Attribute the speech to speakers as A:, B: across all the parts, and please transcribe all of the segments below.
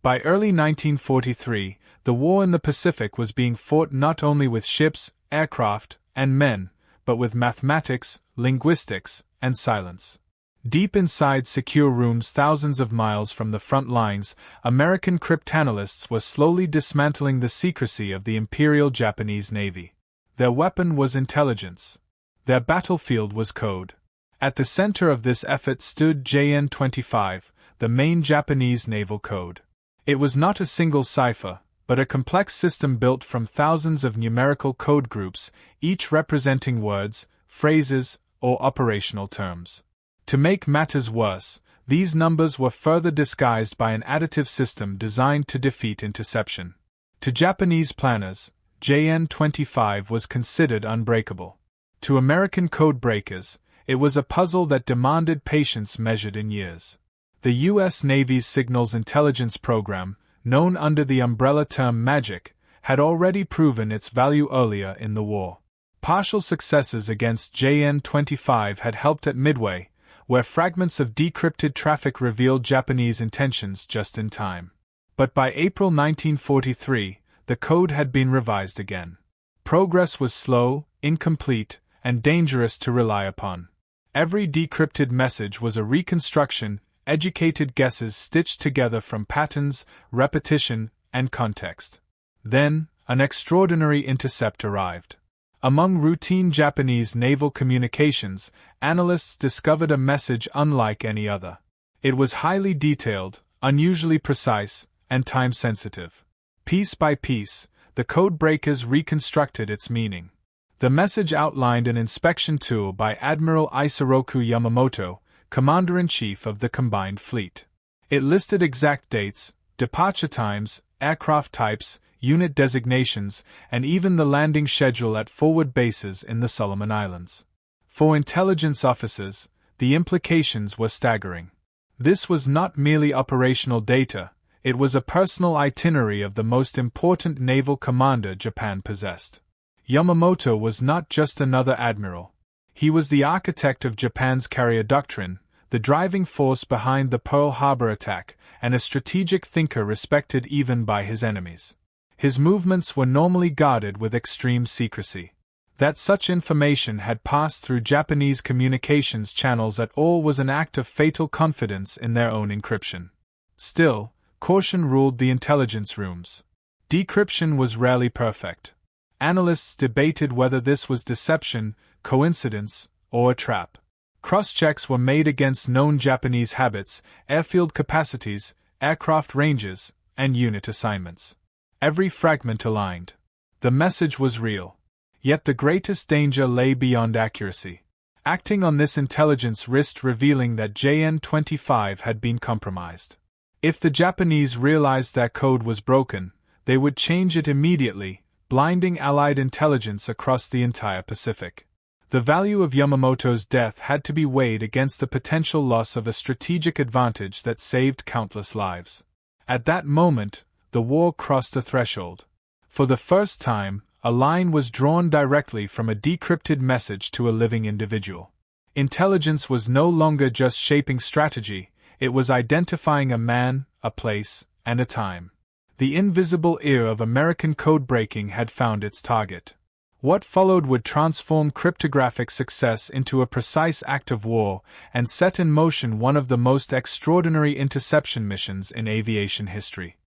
A: By early 1943, the war in the Pacific was being fought not only with ships, aircraft, and men, but with mathematics, linguistics, and silence. Deep inside secure rooms thousands of miles from the front lines, American cryptanalysts were slowly dismantling the secrecy of the Imperial Japanese Navy. Their weapon was intelligence. Their battlefield was code. At the center of this effort stood JN-25, the main Japanese naval code. It was not a single cipher, but a complex system built from thousands of numerical code groups, each representing words, phrases, or operational terms. To make matters worse, these numbers were further disguised by an additive system designed to defeat interception. To Japanese planners, JN-25 was considered unbreakable. To American code breakers, it was a puzzle that demanded patience measured in years. The U.S. Navy's Signals Intelligence Program, known under the umbrella term MAGIC, had already proven its value earlier in the war. Partial successes against JN-25 had helped at Midway, where fragments of decrypted traffic revealed Japanese intentions just in time. But by April 1943, the code had been revised again. Progress was slow, incomplete, and dangerous to rely upon. Every decrypted message was a reconstruction, educated guesses stitched together from patterns, repetition, and context. Then, an extraordinary intercept arrived. Among routine Japanese naval communications, analysts discovered a message unlike any other. It was highly detailed, unusually precise, and time-sensitive. Piece by piece, the code breakers reconstructed its meaning. The message outlined an inspection tour by Admiral Isoroku Yamamoto, Commander-in-Chief of the Combined Fleet. It listed exact dates, departure times, aircraft types, unit designations, and even the landing schedule at forward bases in the Solomon Islands. For intelligence officers, the implications were staggering. This was not merely operational data, it was a personal itinerary of the most important naval commander Japan possessed. Yamamoto was not just another admiral. He was the architect of Japan's carrier doctrine, the driving force behind the Pearl Harbor attack, and a strategic thinker respected even by his enemies. His movements were normally guarded with extreme secrecy. That such information had passed through Japanese communications channels at all was an act of fatal confidence in their own encryption. Still, caution ruled the intelligence rooms. Decryption was rarely perfect. Analysts debated whether this was deception, coincidence, or a trap. Cross-checks were made against known Japanese habits, airfield capacities, aircraft ranges, and unit assignments. Every fragment aligned. The message was real. Yet the greatest danger lay beyond accuracy. Acting on this intelligence risked revealing that JN-25 had been compromised. If the Japanese realized their code was broken, they would change it immediately, blinding Allied intelligence across the entire Pacific. The value of Yamamoto's death had to be weighed against the potential loss of a strategic advantage that saved countless lives. At that moment, the war crossed a threshold. For the first time, a line was drawn directly from a decrypted message to a living individual. Intelligence was no longer just shaping strategy, it was identifying a man, a place, and a time. The invisible ear of American code-breaking had found its target. What followed would transform cryptographic success into a precise act of war and set in motion one of the most extraordinary interception missions in aviation history.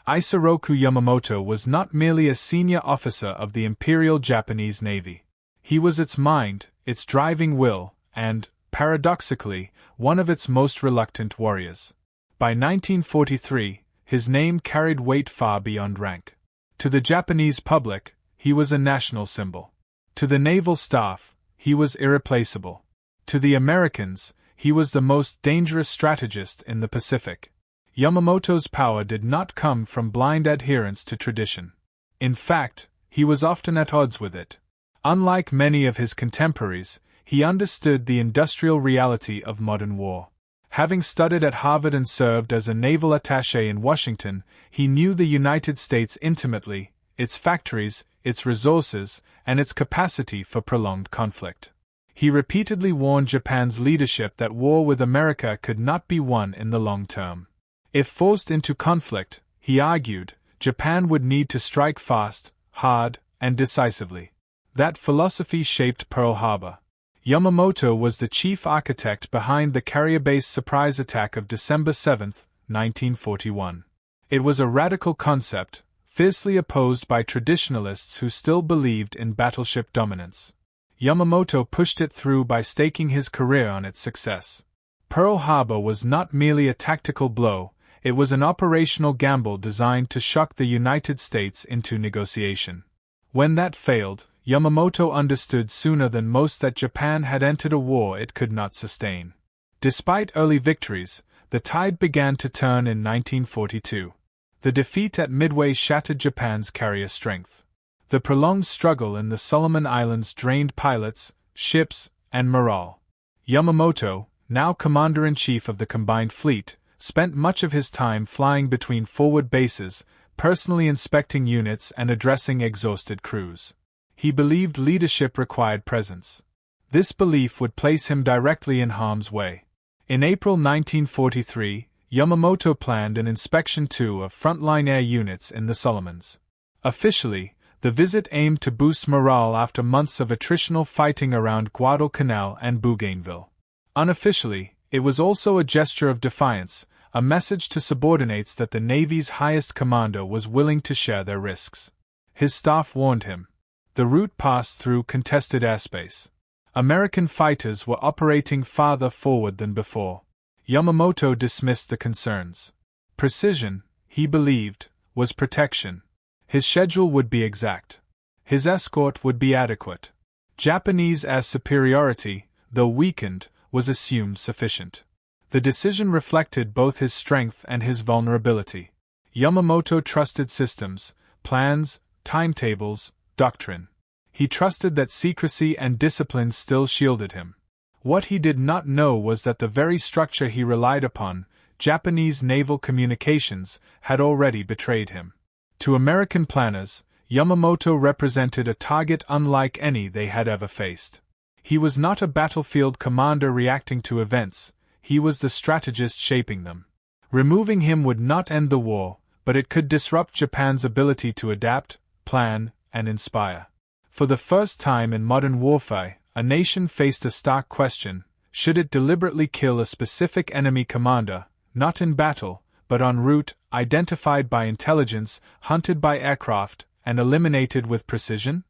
A: Isoroku Yamamoto was not merely a senior officer of the Imperial Japanese Navy. He was its mind, its driving will, and, paradoxically, one of its most reluctant warriors. By 1943, his name carried weight far beyond rank. To the Japanese public, he was a national symbol. To the naval staff, he was irreplaceable. To the Americans, he was the most dangerous strategist in the Pacific. Yamamoto's power did not come from blind adherence to tradition. In fact, he was often at odds with it. Unlike many of his contemporaries, he understood the industrial reality of modern war. Having studied at Harvard and served as a naval attaché in Washington, he knew the United States intimately, its factories, its resources, and its capacity for prolonged conflict. He repeatedly warned Japan's leadership that war with America could not be won in the long term. If forced into conflict, He argued, Japan would need to strike fast, hard, and decisively. That philosophy shaped Pearl Harbor. Yamamoto was the chief architect behind the carrier-based surprise attack of December 7, 1941. It was a radical concept, fiercely opposed by traditionalists who still believed in battleship dominance. Yamamoto pushed it through by staking his career on its success. Pearl Harbor was not merely a tactical blow, it was an operational gamble designed to shock the United States into negotiation. When that failed, Yamamoto understood sooner than most that Japan had entered a war it could not sustain. Despite early victories, the tide began to turn in 1942. The defeat at Midway shattered Japan's carrier strength. The prolonged struggle in the Solomon Islands drained pilots, ships, and morale. Yamamoto, now Commander-in-Chief of the Combined Fleet, spent much of his time flying between forward bases, personally inspecting units and addressing exhausted crews. He believed leadership required presence. This belief would place him directly in harm's way. In April 1943, Yamamoto planned an inspection tour of frontline air units in the Solomons. Officially, the visit aimed to boost morale after months of attritional fighting around Guadalcanal and Bougainville. Unofficially, it was also a gesture of defiance, a message to subordinates that the Navy's highest commander was willing to share their risks. His staff warned him. The route passed through contested airspace. American fighters were operating farther forward than before. Yamamoto dismissed the concerns. Precision, he believed, was protection. His schedule would be exact. His escort would be adequate. Japanese air superiority, though weakened, was assumed sufficient. The decision reflected both his strength and his vulnerability. Yamamoto trusted systems, plans, timetables, doctrine. He trusted that secrecy and discipline still shielded him. What he did not know was that the very structure he relied upon, Japanese naval communications, had already betrayed him. To American planners, Yamamoto represented a target unlike any they had ever faced. He was not a battlefield commander reacting to events, he was the strategist shaping them. Removing him would not end the war, but it could disrupt Japan's ability to adapt, plan, and inspire. For the first time in modern warfare, a nation faced a stark question: should it deliberately kill a specific enemy commander, not in battle, but en route, identified by intelligence, hunted by aircraft, and eliminated with precision?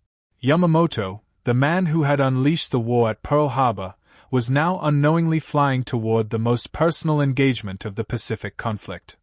A: Yamamoto, the man who had unleashed the war at Pearl Harbor, was now unknowingly flying toward the most personal engagement of the Pacific conflict.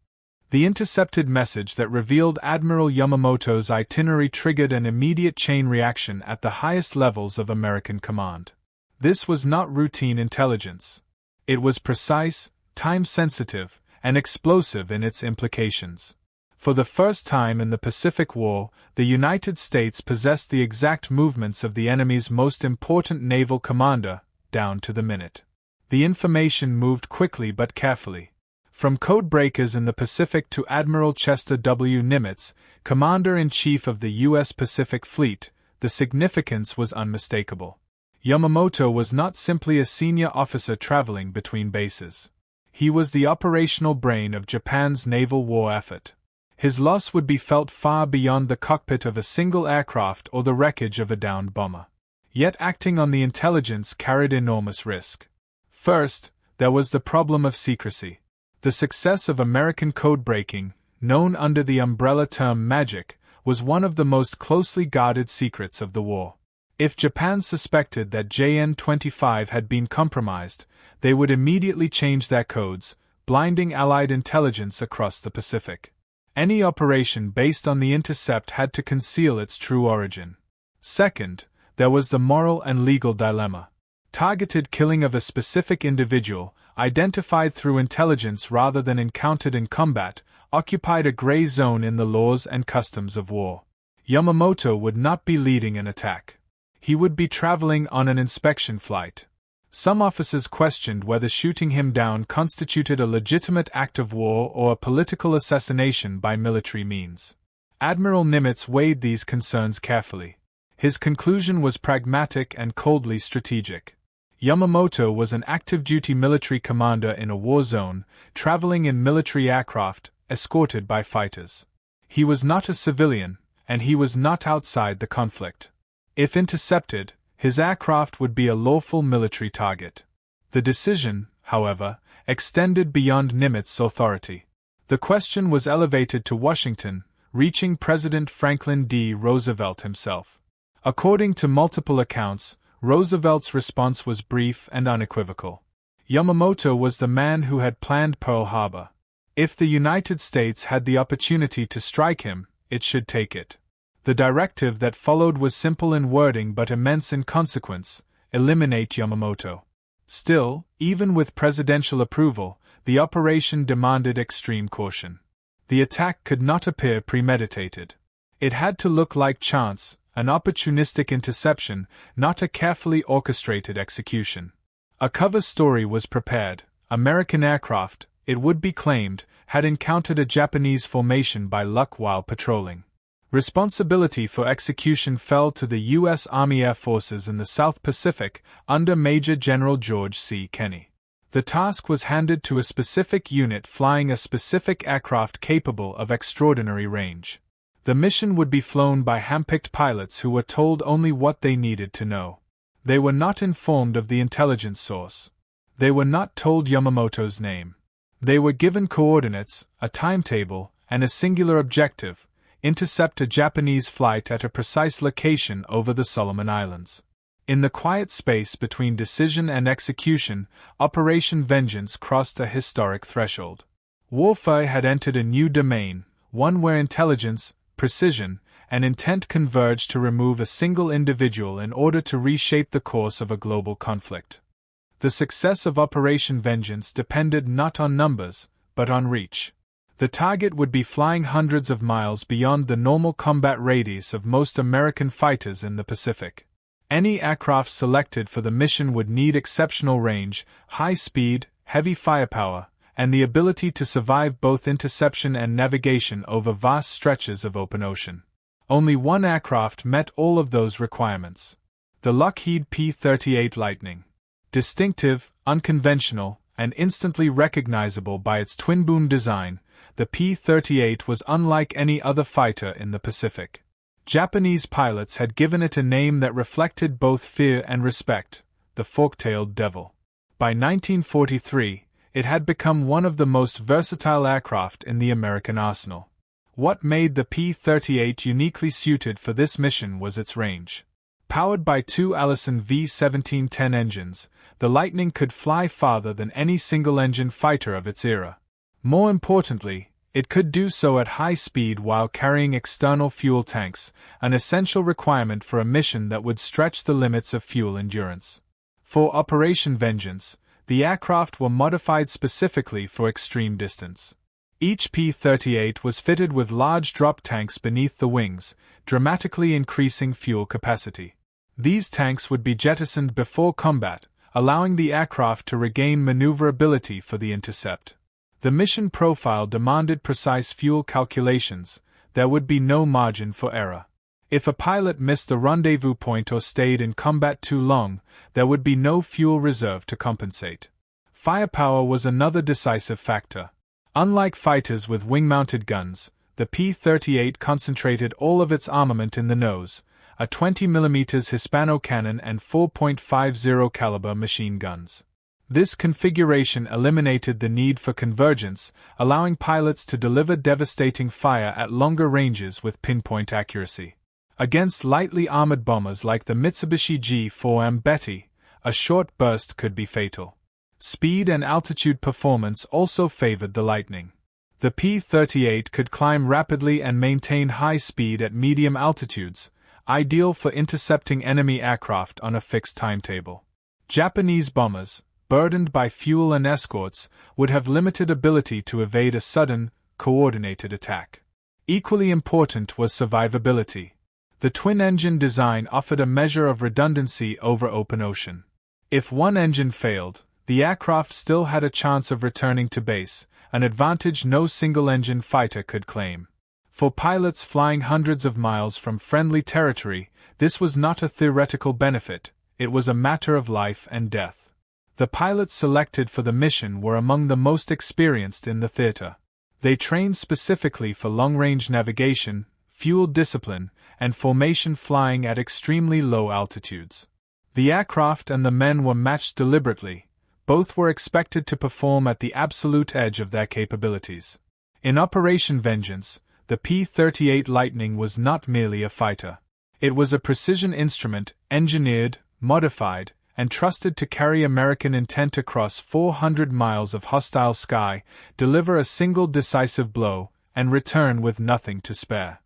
A: The intercepted message that revealed Admiral Yamamoto's itinerary triggered an immediate chain reaction at the highest levels of American command. This was not routine intelligence. It was precise, time-sensitive, and explosive in its implications. For the first time in the Pacific War, the United States possessed the exact movements of the enemy's most important naval commander, down to the minute. The information moved quickly but carefully. From codebreakers in the Pacific to Admiral Chester W. Nimitz, Commander-in-Chief of the U.S. Pacific Fleet, the significance was unmistakable. Yamamoto was not simply a senior officer traveling between bases. He was the operational brain of Japan's naval war effort. His loss would be felt far beyond the cockpit of a single aircraft or the wreckage of a downed bomber. Yet acting on the intelligence carried enormous risk. First, there was the problem of secrecy. The success of American codebreaking, known under the umbrella term magic, was one of the most closely guarded secrets of the war. If Japan suspected that JN-25 had been compromised, they would immediately change their codes, blinding Allied intelligence across the Pacific. Any operation based on the intercept had to conceal its true origin. Second, there was the moral and legal dilemma. Targeted killing of a specific individual, identified through intelligence rather than encountered in combat, occupied a gray zone in the laws and customs of war. Yamamoto would not be leading an attack. He would be traveling on an inspection flight. Some officers questioned whether shooting him down constituted a legitimate act of war or a political assassination by military means. Admiral Nimitz weighed these concerns carefully. His conclusion was pragmatic and coldly strategic. Yamamoto was an active-duty military commander in a war zone, traveling in military aircraft, escorted by fighters. He was not a civilian, and he was not outside the conflict. If intercepted, his aircraft would be a lawful military target. The decision, however, extended beyond Nimitz authority. The question was elevated to Washington, reaching President Franklin D. Roosevelt himself. According to multiple accounts, Roosevelt's response was brief and unequivocal. Yamamoto was the man who had planned Pearl Harbor. If the United States had the opportunity to strike him, it should take it. The directive that followed was simple in wording but immense in consequence: eliminate Yamamoto. Still, even with presidential approval, the operation demanded extreme caution. The attack could not appear premeditated. It had to look like chance, an opportunistic interception, not a carefully orchestrated execution. A cover story was prepared. American aircraft, it would be claimed, had encountered a Japanese formation by luck while patrolling. Responsibility for execution fell to the U.S. Army Air Forces in the South Pacific under Major General George C. Kenney. The task was handed to a specific unit flying a specific aircraft capable of extraordinary range. The mission would be flown by handpicked pilots who were told only what they needed to know. They were not informed of the intelligence source. They were not told Yamamoto's name. They were given coordinates, a timetable, and a singular objective: intercept a Japanese flight at a precise location over the Solomon Islands. In the quiet space between decision and execution, Operation Vengeance crossed a historic threshold. Warfare had entered a new domain, one where intelligence, precision, and intent converged to remove a single individual in order to reshape the course of a global conflict. The success of Operation Vengeance depended not on numbers, but on reach. The target would be flying hundreds of miles beyond the normal combat radius of most American fighters in the Pacific. Any aircraft selected for the mission would need exceptional range, high speed, heavy firepower, and the ability to survive both interception and navigation over vast stretches of open ocean. Only one aircraft met all of those requirements: the Lockheed P-38 Lightning. Distinctive, unconventional, and instantly recognizable by its twin-boom design, the P-38 was unlike any other fighter in the Pacific. Japanese pilots had given it a name that reflected both fear and respect: the fork-tailed devil. By 1943, it had become one of the most versatile aircraft in the American arsenal. What made the P-38 uniquely suited for this mission was its range. Powered by two Allison V-1710 engines, the Lightning could fly farther than any single-engine fighter of its era. More importantly, it could do so at high speed while carrying external fuel tanks, an essential requirement for a mission that would stretch the limits of fuel endurance. For Operation Vengeance, the aircraft were modified specifically for extreme distance. Each P-38 was fitted with large drop tanks beneath the wings, dramatically increasing fuel capacity. These tanks would be jettisoned before combat, allowing the aircraft to regain maneuverability for the intercept. The mission profile demanded precise fuel calculations. There would be no margin for error. If a pilot missed the rendezvous point or stayed in combat too long, there would be no fuel reserve to compensate. Firepower was another decisive factor. Unlike fighters with wing-mounted guns, the P-38 concentrated all of its armament in the nose, a 20mm Hispano cannon and 4.50 caliber machine guns. This configuration eliminated the need for convergence, allowing pilots to deliver devastating fire at longer ranges with pinpoint accuracy. Against lightly armored bombers like the Mitsubishi G4M Betty, a short burst could be fatal. Speed and altitude performance also favored the Lightning. The P-38 could climb rapidly and maintain high speed at medium altitudes, ideal for intercepting enemy aircraft on a fixed timetable. Japanese bombers, burdened by fuel and escorts, would have limited ability to evade a sudden, coordinated attack. Equally important was survivability. The twin-engine design offered a measure of redundancy over open ocean. If one engine failed, the aircraft still had a chance of returning to base, an advantage no single-engine fighter could claim. For pilots flying hundreds of miles from friendly territory, this was not a theoretical benefit, it was a matter of life and death. The pilots selected for the mission were among the most experienced in the theater. They trained specifically for long-range navigation, fuel discipline, and formation flying at extremely low altitudes. The aircraft and the men were matched deliberately. Both were expected to perform at the absolute edge of their capabilities. In Operation Vengeance, the P-38 Lightning was not merely a fighter. It was a precision instrument, engineered, modified, and trusted to carry American intent across 400 miles of hostile sky, deliver a single decisive blow, and return with nothing to spare.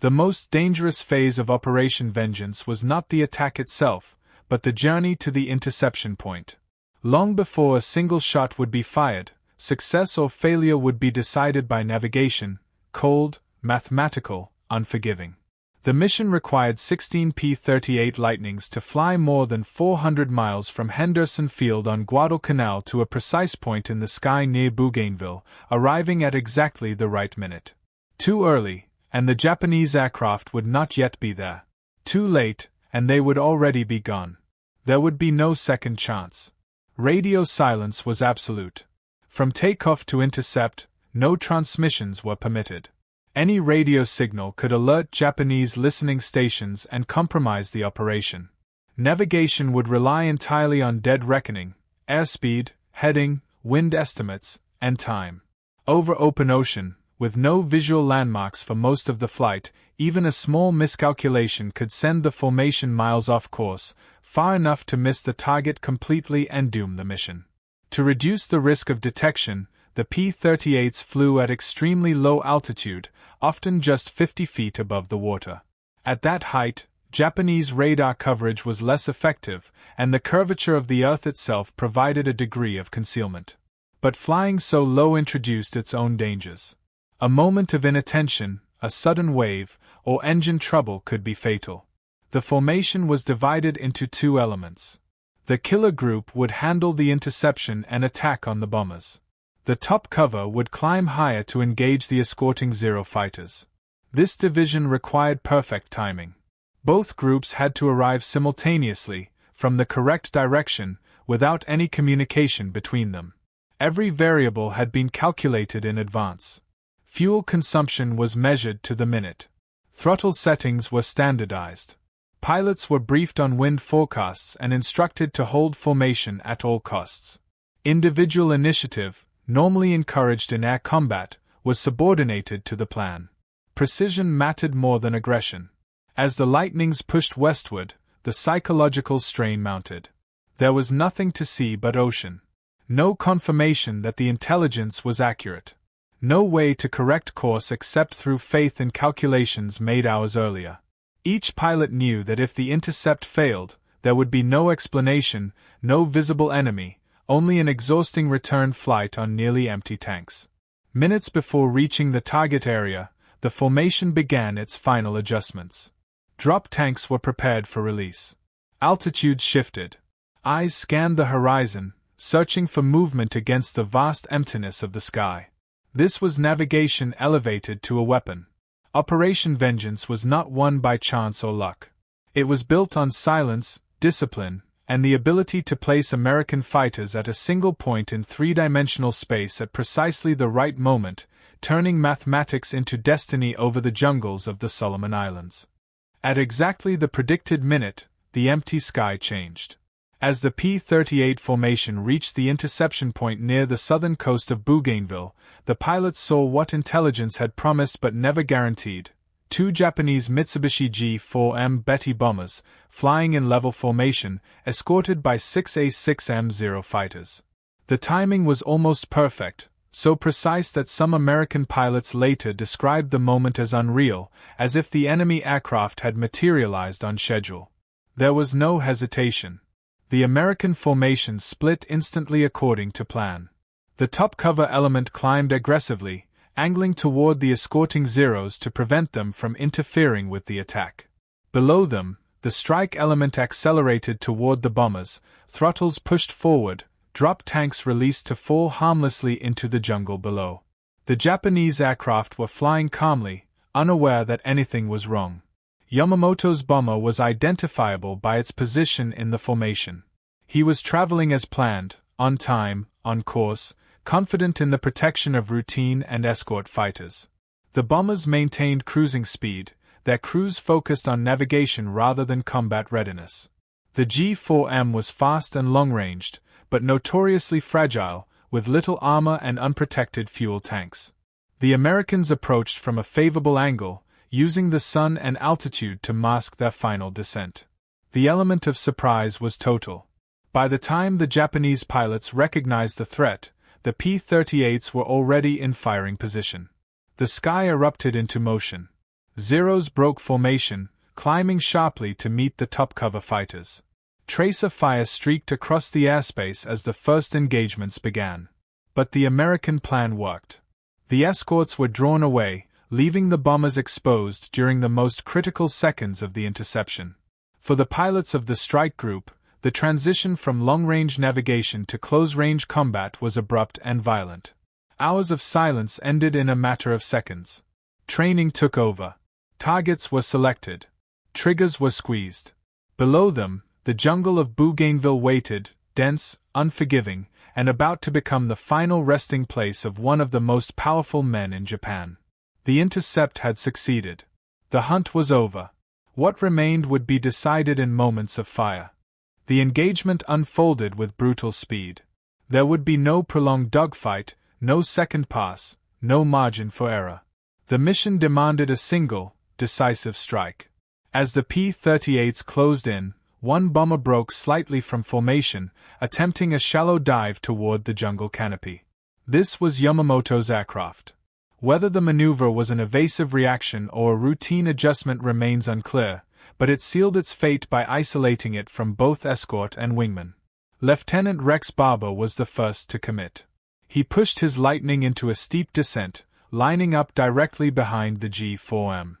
A: The most dangerous phase of Operation Vengeance was not the attack itself, but the journey to the interception point. Long before a single shot would be fired, success or failure would be decided by navigation, cold, mathematical, unforgiving. The mission required 16 P-38 Lightnings to fly more than 400 miles from Henderson Field on Guadalcanal to a precise point in the sky near Bougainville, arriving at exactly the right minute. Too early, and the Japanese aircraft would not yet be there. Too late, and they would already be gone. There would be no second chance. Radio silence was absolute. From takeoff to intercept, no transmissions were permitted. Any radio signal could alert Japanese listening stations and compromise the operation. Navigation would rely entirely on dead reckoning, airspeed, heading, wind estimates, and time. Over open ocean, with no visual landmarks for most of the flight, even a small miscalculation could send the formation miles off course, far enough to miss the target completely and doom the mission. To reduce the risk of detection, the P-38s flew at extremely low altitude, often just 50 feet above the water. At that height, Japanese radar coverage was less effective, and the curvature of the Earth itself provided a degree of concealment. But flying so low introduced its own dangers. A moment of inattention, a sudden wave, or engine trouble could be fatal. The formation was divided into two elements. The killer group would handle the interception and attack on the bombers. The top cover would climb higher to engage the escorting Zero fighters. This division required perfect timing. Both groups had to arrive simultaneously, from the correct direction, without any communication between them. Every variable had been calculated in advance. Fuel consumption was measured to the minute. Throttle settings were standardized. Pilots were briefed on wind forecasts and instructed to hold formation at all costs. Individual initiative, normally encouraged in air combat, was subordinated to the plan. Precision mattered more than aggression. As the Lightnings pushed westward, the psychological strain mounted. There was nothing to see but ocean. No confirmation that the intelligence was accurate. No way to correct course except through faith in calculations made hours earlier. Each pilot knew that if the intercept failed, there would be no explanation, no visible enemy, only an exhausting return flight on nearly empty tanks. Minutes before reaching the target area, the formation began its final adjustments. Drop tanks were prepared for release. Altitudes shifted. Eyes scanned the horizon, searching for movement against the vast emptiness of the sky. This was navigation elevated to a weapon. Operation Vengeance was not won by chance or luck. It was built on silence, discipline, and the ability to place American fighters at a single point in three-dimensional space at precisely the right moment, turning mathematics into destiny over the jungles of the Solomon Islands. At exactly the predicted minute, the empty sky changed. As the P-38 formation reached the interception point near the southern coast of Bougainville, the pilots saw what intelligence had promised but never guaranteed. Two Japanese Mitsubishi G-4M Betty bombers, flying in level formation, escorted by 6 A-6M0 fighters. The timing was almost perfect, so precise that some American pilots later described the moment as unreal, as if the enemy aircraft had materialized on schedule. There was no hesitation. The American formation split instantly according to plan. The top cover element climbed aggressively, angling toward the escorting Zeros to prevent them from interfering with the attack. Below them, the strike element accelerated toward the bombers, throttles pushed forward, drop tanks released to fall harmlessly into the jungle below. The Japanese aircraft were flying calmly, unaware that anything was wrong. Yamamoto's bomber was identifiable by its position in the formation. He was traveling as planned, on time, on course, confident in the protection of routine and escort fighters. The bombers maintained cruising speed, their crews focused on navigation rather than combat readiness. The G-4M was fast and long-ranged, but notoriously fragile, with little armor and unprotected fuel tanks. The Americans approached from a favorable angle, using the sun and altitude to mask their final descent. The element of surprise was total. By the time the Japanese pilots recognized the threat, the P-38s were already in firing position. The sky erupted into motion. Zeros broke formation, climbing sharply to meet the top-cover fighters. Tracer fire streaked across the airspace as the first engagements began. But the American plan worked. The escorts were drawn away, leaving the bombers exposed during the most critical seconds of the interception. For the pilots of the strike group, the transition from long-range navigation to close-range combat was abrupt and violent. Hours of silence ended in a matter of seconds. Training took over. Targets were selected. Triggers were squeezed. Below them, the jungle of Bougainville waited, dense, unforgiving, and about to become the final resting place of one of the most powerful men in Japan. The intercept had succeeded. The hunt was over. What remained would be decided in moments of fire. The engagement unfolded with brutal speed. There would be no prolonged dogfight, no second pass, no margin for error. The mission demanded a single, decisive strike. As the P-38s closed in, one bomber broke slightly from formation, attempting a shallow dive toward the jungle canopy. This was Yamamoto's aircraft. Whether the maneuver was an evasive reaction or a routine adjustment remains unclear, but it sealed its fate by isolating it from both escort and wingman. Lieutenant Rex Barber was the first to commit. He pushed his Lightning into a steep descent, lining up directly behind the G-4M.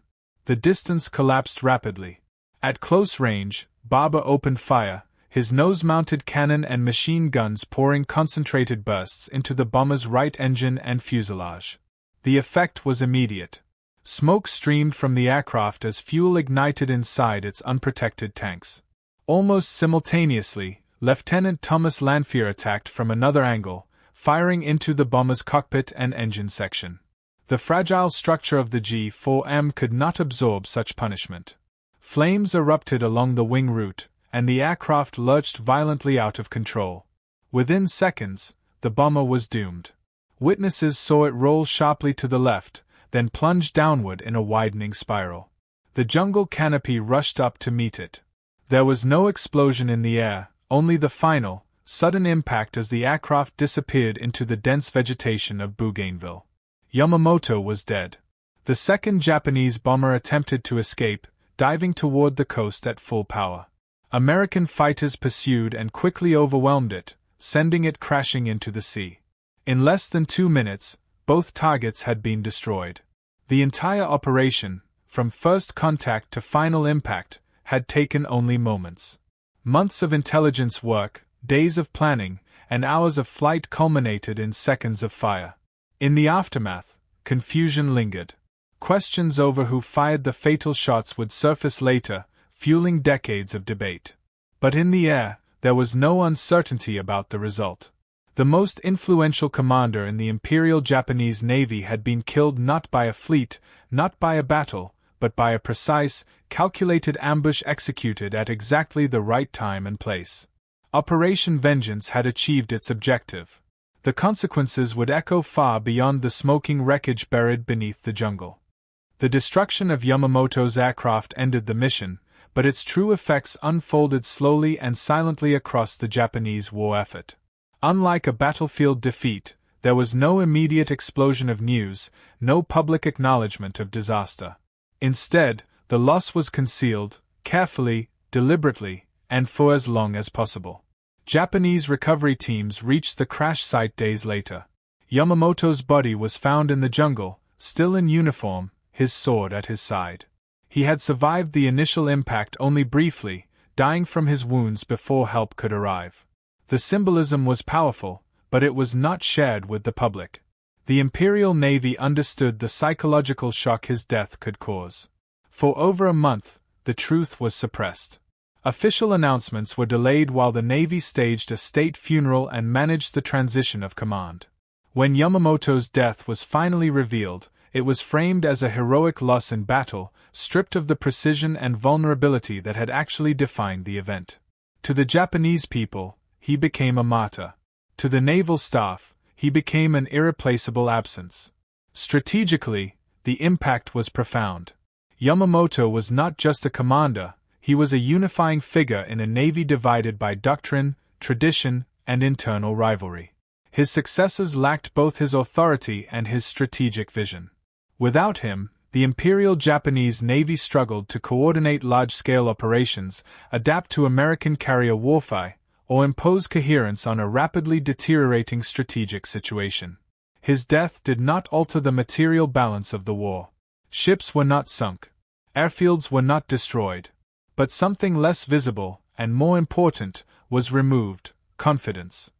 A: The distance collapsed rapidly. At close range, Barber opened fire, his nose-mounted cannon and machine guns pouring concentrated bursts into the bomber's right engine and fuselage. The effect was immediate. Smoke streamed from the aircraft as fuel ignited inside its unprotected tanks. Almost simultaneously, Lieutenant Thomas Lanphier attacked from another angle, firing into the bomber's cockpit and engine section. The fragile structure of the G-4M could not absorb such punishment. Flames erupted along the wing route, and the aircraft lurched violently out of control. Within seconds, the bomber was doomed. Witnesses saw it roll sharply to the left, then plunge downward in a widening spiral. The jungle canopy rushed up to meet it. There was no explosion in the air, only the final, sudden impact as the aircraft disappeared into the dense vegetation of Bougainville. Yamamoto was dead. The second Japanese bomber attempted to escape, diving toward the coast at full power. American fighters pursued and quickly overwhelmed it, sending it crashing into the sea. In less than 2 minutes, both targets had been destroyed. The entire operation, from first contact to final impact, had taken only moments. Months of intelligence work, days of planning, and hours of flight culminated in seconds of fire. In the aftermath, confusion lingered. Questions over who fired the fatal shots would surface later, fueling decades of debate. But in the air, there was no uncertainty about the result. The most influential commander in the Imperial Japanese Navy had been killed not by a fleet, not by a battle, but by a precise, calculated ambush executed at exactly the right time and place. Operation Vengeance had achieved its objective. The consequences would echo far beyond the smoking wreckage buried beneath the jungle. The destruction of Yamamoto's aircraft ended the mission, but its true effects unfolded slowly and silently across the Japanese war effort. Unlike a battlefield defeat, there was no immediate explosion of news, no public acknowledgement of disaster. Instead, the loss was concealed, carefully, deliberately, and for as long as possible. Japanese recovery teams reached the crash site days later. Yamamoto's body was found in the jungle, still in uniform, his sword at his side. He had survived the initial impact only briefly, dying from his wounds before help could arrive. The symbolism was powerful, but it was not shared with the public. The Imperial Navy understood the psychological shock his death could cause. For over a month, the truth was suppressed. Official announcements were delayed while the Navy staged a state funeral and managed the transition of command. When Yamamoto's death was finally revealed, it was framed as a heroic loss in battle, stripped of the precision and vulnerability that had actually defined the event. To the Japanese people, he became a martyr. To the naval staff, he became an irreplaceable absence. Strategically, the impact was profound. Yamamoto was not just a commander, he was a unifying figure in a navy divided by doctrine, tradition, and internal rivalry. His successes lacked both his authority and his strategic vision. Without him, the Imperial Japanese Navy struggled to coordinate large-scale operations, adapt to American carrier warfare, or impose coherence on a rapidly deteriorating strategic situation. His death did not alter the material balance of the war. Ships were not sunk. Airfields were not destroyed. But something less visible, and more important, was removed: confidence.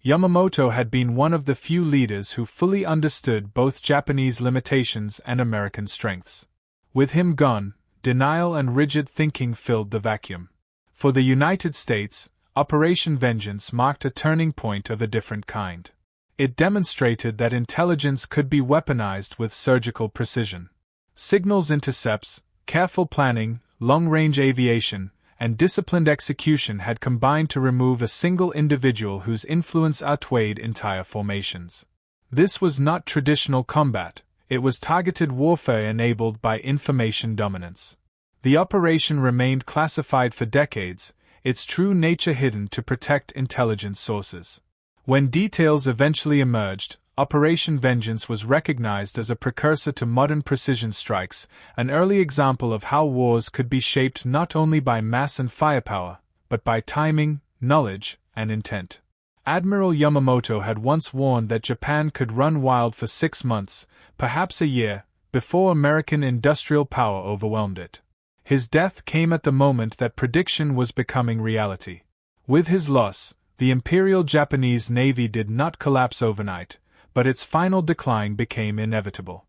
A: Yamamoto had been one of the few leaders who fully understood both Japanese limitations and American strengths. With him gone, denial and rigid thinking filled the vacuum. For the United States, Operation Vengeance marked a turning point of a different kind. It demonstrated that intelligence could be weaponized with surgical precision. Signals intercepts, careful planning, long-range aviation, and disciplined execution had combined to remove a single individual whose influence outweighed entire formations. This was not traditional combat, it was targeted warfare enabled by information dominance. The operation remained classified for decades, its true nature hidden to protect intelligence sources. When details eventually emerged, Operation Vengeance was recognized as a precursor to modern precision strikes, an early example of how wars could be shaped not only by mass and firepower, but by timing, knowledge, and intent. Admiral Yamamoto had once warned that Japan could run wild for 6 months, perhaps a year, before American industrial power overwhelmed it. His death came at the moment that prediction was becoming reality. With his loss, the Imperial Japanese Navy did not collapse overnight, but its final decline became inevitable.